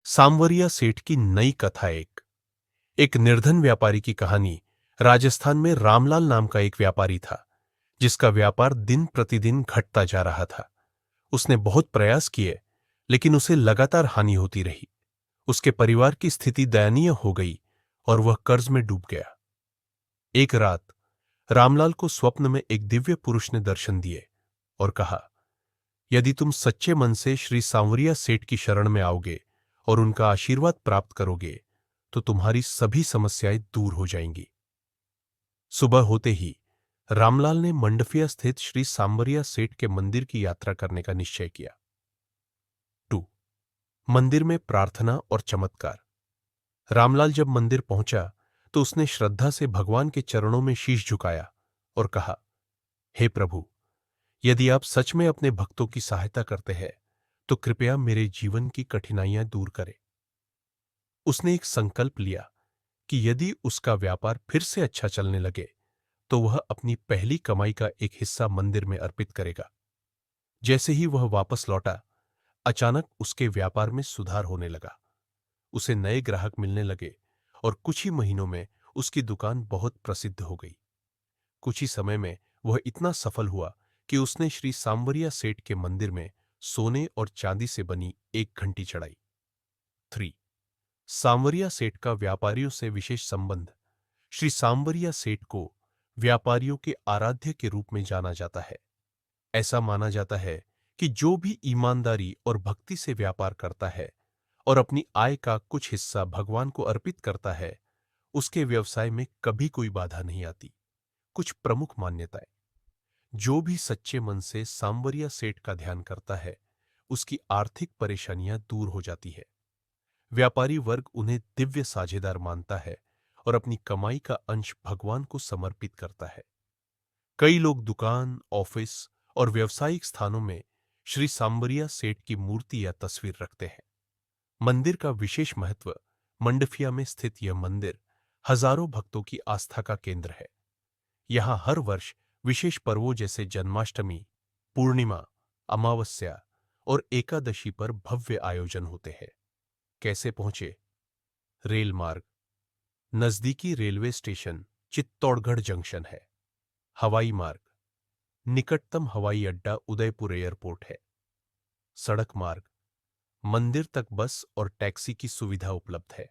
सांवरिया सेठ की नई कथा। एक निर्धन व्यापारी की कहानी। राजस्थान में रामलाल नाम का एक व्यापारी था जिसका व्यापार दिन प्रतिदिन घटता जा रहा था। उसने बहुत प्रयास किए लेकिन उसे लगातार हानि होती रही। उसके परिवार की स्थिति दयनीय हो गई और वह कर्ज में डूब गया। एक रात रामलाल को स्वप्न में एक दिव्य पुरुष ने दर्शन दिए और कहा, यदि तुम सच्चे मन से श्री सांवरिया सेठ की शरण में आओगे और उनका आशीर्वाद प्राप्त करोगे तो तुम्हारी सभी समस्याएं दूर हो जाएंगी। सुबह होते ही रामलाल ने मंडफिया स्थित श्री सांवरिया सेठ के मंदिर की यात्रा करने का निश्चय किया। 2. मंदिर में प्रार्थना और चमत्कार। रामलाल जब मंदिर पहुंचा तो उसने श्रद्धा से भगवान के चरणों में शीश झुकाया और कहा, हे प्रभु, यदि आप सच में अपने भक्तों की सहायता करते हैं तो कृपया मेरे जीवन की कठिनाइयां दूर करें। उसने एक संकल्प लिया कि यदि उसका व्यापार फिर से अच्छा चलने लगे तो वह अपनी पहली कमाई का एक हिस्सा मंदिर में अर्पित करेगा। जैसे ही वह वापस लौटा, अचानक उसके व्यापार में सुधार होने लगा। उसे नए ग्राहक मिलने लगे और कुछ ही महीनों में उसकी दुकान बहुत प्रसिद्ध हो गई। कुछ ही समय में वह इतना सफल हुआ कि उसने श्री सांवरिया सेठ के मंदिर में सोने और चांदी से बनी एक घंटी चढ़ाई। 3. सांवरिया सेठ का व्यापारियों से विशेष संबंध। श्री सांवरिया सेठ को व्यापारियों के आराध्य के रूप में जाना जाता है। ऐसा माना जाता है कि जो भी ईमानदारी और भक्ति से व्यापार करता है और अपनी आय का कुछ हिस्सा भगवान को अर्पित करता है, उसके व्यवसाय में कभी कोई बाधा नहीं आती। कुछ प्रमुख मान्यताएं। जो भी सच्चे मन से सांवरिया सेठ का ध्यान करता है, उसकी आर्थिक परेशानियां दूर हो जाती है। व्यापारी वर्ग उन्हें दिव्य साझेदार मानता है और अपनी कमाई का अंश भगवान को समर्पित करता है। कई लोग दुकान, ऑफिस और व्यावसायिक स्थानों में श्री सांवरिया सेठ की मूर्ति या तस्वीर रखते हैं। मंदिर का विशेष महत्व। मंडफिया में स्थित यह मंदिर हजारों भक्तों की आस्था का केंद्र है। यहां हर वर्ष विशेष पर्वों जैसे जन्माष्टमी, पूर्णिमा, अमावस्या और एकादशी पर भव्य आयोजन होते हैं। कैसे पहुंचे? रेल मार्ग। नजदीकी रेलवे स्टेशन चित्तौड़गढ़ जंक्शन है। हवाई मार्ग। निकटतम हवाई अड्डा उदयपुर एयरपोर्ट है। सड़क मार्ग। मंदिर तक बस और टैक्सी की सुविधा उपलब्ध है।